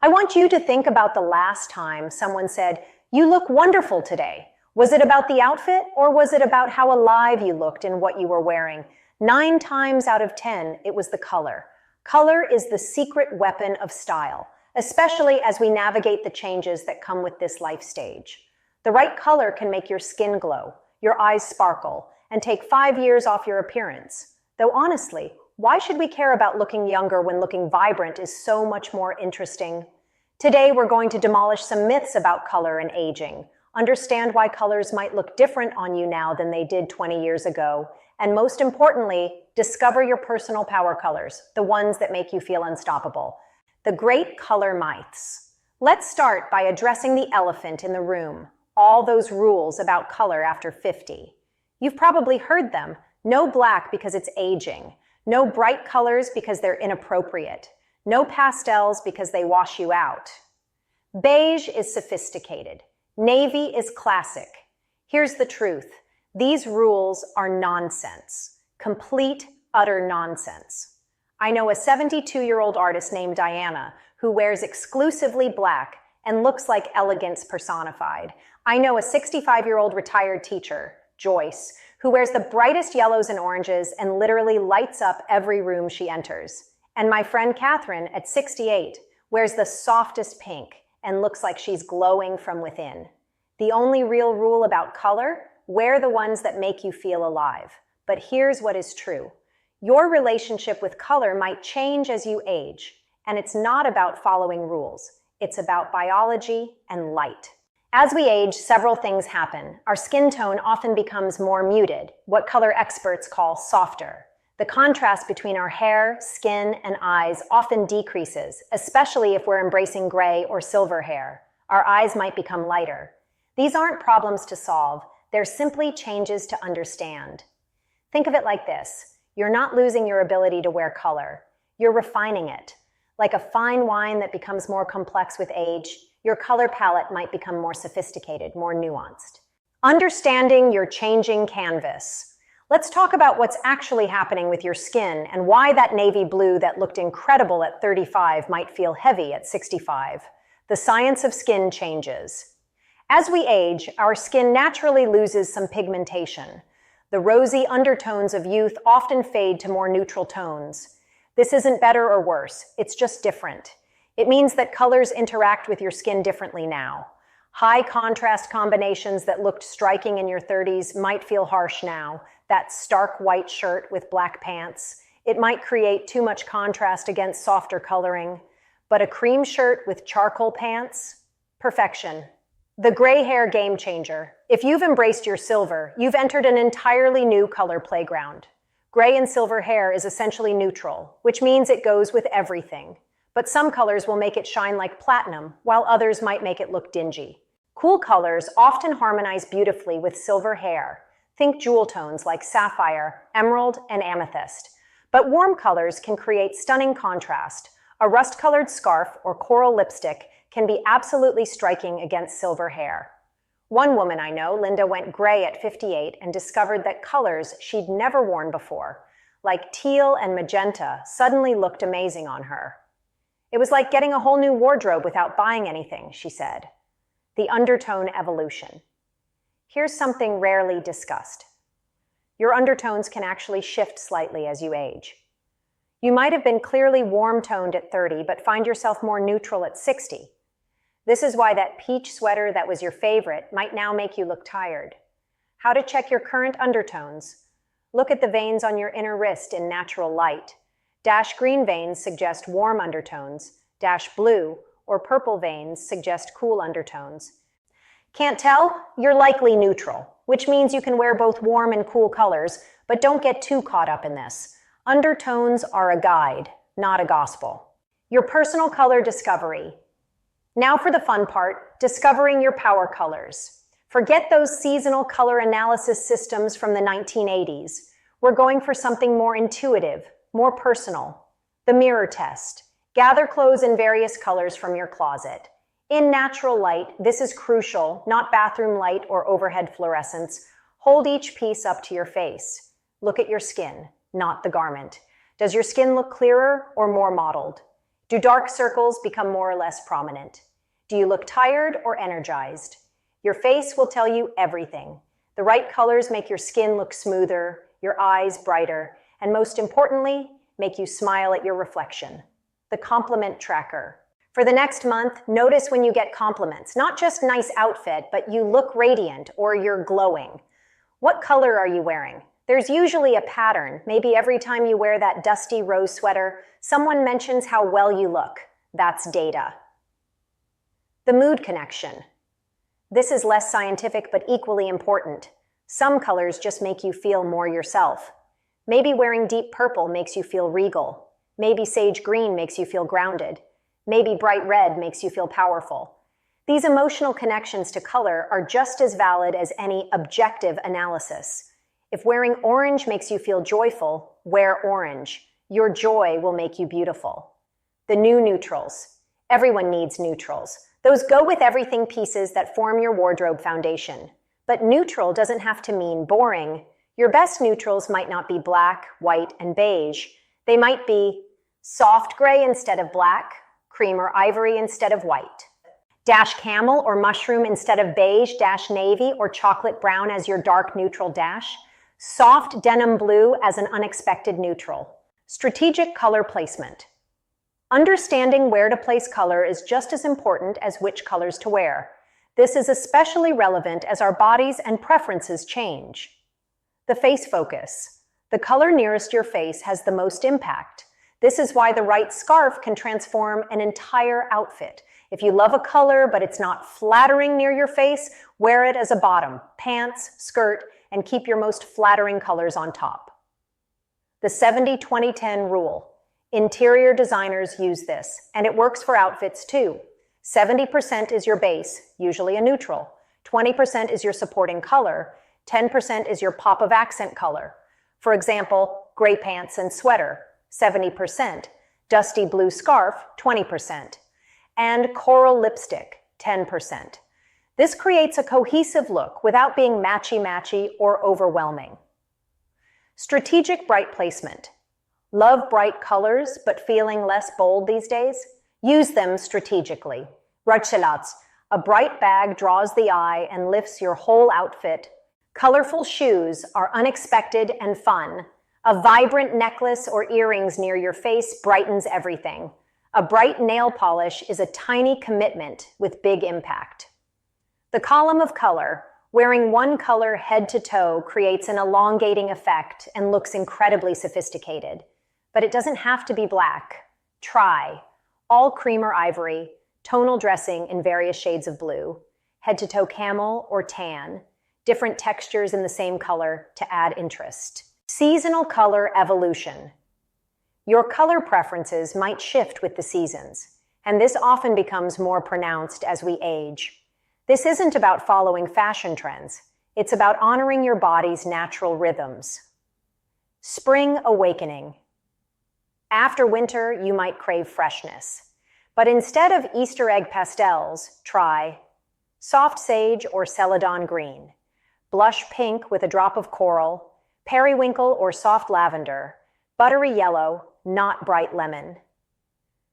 I want you to think about the last time someone said, "You look wonderful today." Was it about the outfit, or was it about how alive you looked in what you were wearing? 9 times out of 10, it was the color. Color is the secret weapon of style, especially as we navigate the changes that come with this life stage. The right color can make your skin glow, your eyes sparkle, and take 5 years off your appearance. Though honestly, why should we care about looking younger when looking vibrant is so much more interesting? Today, we're going to demolish some myths about color and aging, understand why colors might look different on you now than they did 20 years ago, and most importantly, discover your personal power colors, the ones that make you feel unstoppable. The great color myths. Let's start by addressing the elephant in the room, all those rules about color after 50. You've probably heard them. No black because it's aging. No bright colors because they're inappropriate. No pastels because they wash you out. Beige is sophisticated. Navy is classic. Here's the truth. These rules are nonsense. Complete, utter nonsense. I know a 72-year-old artist named Diana who wears exclusively black and looks like elegance personified. I know a 65-year-old retired teacher, Joyce, who wears the brightest yellows and oranges and literally lights up every room she enters. And my friend Catherine, at 68, wears the softest pink and looks like she's glowing from within. The only real rule about color? Wear the ones that make you feel alive. But here's what is true. Your relationship with color might change as you age, and it's not about following rules. It's about biology and light. As we age, several things happen. Our skin tone often becomes more muted, what color experts call softer. The contrast between our hair, skin, and eyes often decreases, especially if we're embracing gray or silver hair. Our eyes might become lighter. These aren't problems to solve, they're simply changes to understand. Think of it like this. You're not losing your ability to wear color. You're refining it. Like a fine wine that becomes more complex with age, your color palette might become more sophisticated, more nuanced. Understanding your changing canvas. Let's talk about what's actually happening with your skin and why that navy blue that looked incredible at 35 might feel heavy at 65. The science of skin changes. As we age, our skin naturally loses some pigmentation. The rosy undertones of youth often fade to more neutral tones. This isn't better or worse, it's just different. It means that colors interact with your skin differently now. High contrast combinations that looked striking in your 30s might feel harsh now. That stark white shirt with black pants. It might create too much contrast against softer coloring. But a cream shirt with charcoal pants? Perfection. The gray hair game changer. If you've embraced your silver, you've entered an entirely new color playground. Gray and silver hair is essentially neutral, which means it goes with everything. But some colors will make it shine like platinum, while others might make it look dingy. Cool colors often harmonize beautifully with silver hair. Think jewel tones like sapphire, emerald, and amethyst. But warm colors can create stunning contrast. A rust-colored scarf or coral lipstick can be absolutely striking against silver hair. One woman I know, Linda, went gray at 58 and discovered that colors she'd never worn before, like teal and magenta, suddenly looked amazing on her. It was like getting a whole new wardrobe without buying anything, she said. The undertone evolution. Here's something rarely discussed. Your undertones can actually shift slightly as you age. You might have been clearly warm-toned at 30, but find yourself more neutral at 60. This is why that peach sweater that was your favorite might now make you look tired. How to check your current undertones? Look at the veins on your inner wrist in natural light. Dash green veins suggest warm undertones. Dash blue or purple veins suggest cool undertones. Can't tell? You're likely neutral, which means you can wear both warm and cool colors, but don't get too caught up in this. Undertones are a guide, not a gospel. Your personal color discovery. Now for the fun part, discovering your power colors. Forget those seasonal color analysis systems from the 1980s. We're going for something more intuitive, more personal. The mirror test. Gather clothes in various colors from your closet. In natural light, this is crucial, not bathroom light or overhead fluorescence. Hold each piece up to your face. Look at your skin, not the garment. Does your skin look clearer or more mottled? Do dark circles become more or less prominent? Do you look tired or energized? Your face will tell you everything. The right colors make your skin look smoother, your eyes brighter, and most importantly, make you smile at your reflection. The compliment tracker. For the next month, notice when you get compliments, not just nice outfit, but you look radiant or you're glowing. What color are you wearing? There's usually a pattern. Maybe every time you wear that dusty rose sweater, someone mentions how well you look. That's data. The mood connection. This is less scientific but equally important. Some colors just make you feel more yourself. Maybe wearing deep purple makes you feel regal. Maybe sage green makes you feel grounded. Maybe bright red makes you feel powerful. These emotional connections to color are just as valid as any objective analysis. If wearing orange makes you feel joyful, wear orange. Your joy will make you beautiful. The new neutrals. Everyone needs neutrals. Those go-with-everything pieces that form your wardrobe foundation. But neutral doesn't have to mean boring. Your best neutrals might not be black, white, and beige. They might be soft gray instead of black, cream or ivory instead of white. Dash camel or mushroom instead of beige, dash navy or chocolate brown as your dark neutral dash. Soft denim blue as an unexpected neutral. Strategic color placement. Understanding where to place color is just as important as which colors to wear. This is especially relevant as our bodies and preferences change. The face focus. The color nearest your face has the most impact. This is why the right scarf can transform an entire outfit. If you love a color but it's not flattering near your face, wear it as a bottom, pants, skirt, and keep your most flattering colors on top. The 70-20-10 rule. Interior designers use this, and it works for outfits too. 70% is your base, usually a neutral. 20% is your supporting color. 10% is your pop of accent color. For example, gray pants and sweater, 70%. Dusty blue scarf, 20%. And coral lipstick, 10%. This creates a cohesive look without being matchy-matchy or overwhelming. Strategic bright placement. Love bright colors but feeling less bold these days? Use them strategically. Rötchelats, a bright bag draws the eye and lifts your whole outfit. Colorful shoes are unexpected and fun. A vibrant necklace or earrings near your face brightens everything. A bright nail polish is a tiny commitment with big impact. The column of color. Wearing one color head to toe creates an elongating effect and looks incredibly sophisticated. But it doesn't have to be black. Try all cream or ivory, tonal dressing in various shades of blue, head to toe camel or tan, different textures in the same color to add interest. Seasonal color evolution. Your color preferences might shift with the seasons, and this often becomes more pronounced as we age. This isn't about following fashion trends. It's about honoring your body's natural rhythms. Spring awakening. After winter, you might crave freshness. But instead of Easter egg pastels, try soft sage or celadon green, blush pink with a drop of coral, periwinkle or soft lavender, buttery yellow, not bright lemon.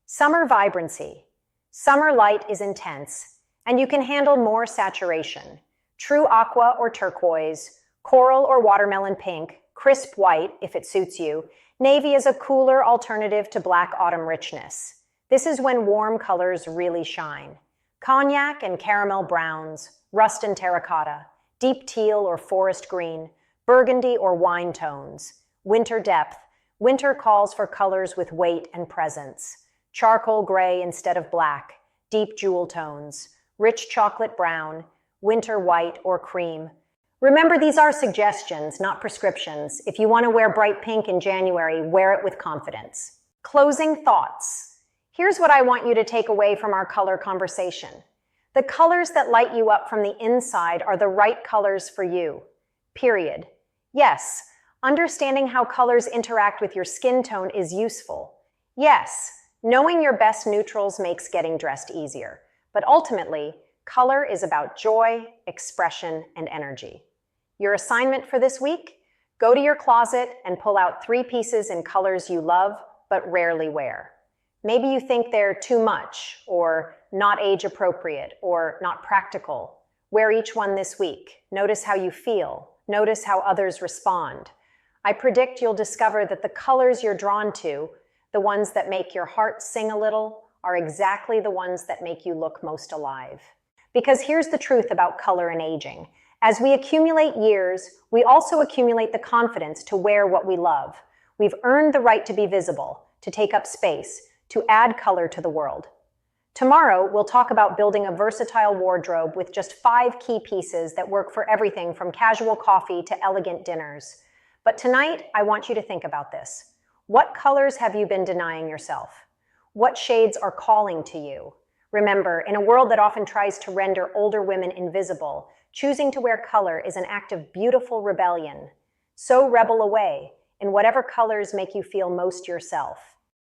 Summer vibrancy. Summer light is intense, and you can handle more saturation. True aqua or turquoise, coral or watermelon pink, crisp white if it suits you. Navy is a cooler alternative to black autumn richness. This is when warm colors really shine. Cognac and caramel browns, rust and terracotta, deep teal or forest green, burgundy or wine tones. Winter depth. Winter calls for colors with weight and presence. Charcoal gray instead of black, deep jewel tones, rich chocolate brown, winter white or cream. Remember, these are suggestions, not prescriptions. If you want to wear bright pink in January, wear it with confidence. Closing thoughts. Here's what I want you to take away from our color conversation. The colors that light you up from the inside are the right colors for you. Period. Yes, understanding how colors interact with your skin tone is useful. Yes, knowing your best neutrals makes getting dressed easier. But ultimately, color is about joy, expression, and energy. Your assignment for this week? Go to your closet and pull out 3 pieces in colors you love but rarely wear. Maybe you think they're too much, or not age appropriate, or not practical. Wear each one this week. Notice how you feel. Notice how others respond. I predict you'll discover that the colors you're drawn to, the ones that make your heart sing a little, are exactly the ones that make you look most alive. Because here's the truth about color and aging. As we accumulate years, we also accumulate the confidence to wear what we love. We've earned the right to be visible, to take up space, to add color to the world. Tomorrow, we'll talk about building a versatile wardrobe with just 5 key pieces that work for everything from casual coffee to elegant dinners. But tonight, I want you to think about this. What colors have you been denying yourself? What shades are calling to you? Remember, in a world that often tries to render older women invisible, choosing to wear color is an act of beautiful rebellion. So rebel away in whatever colors make you feel most yourself.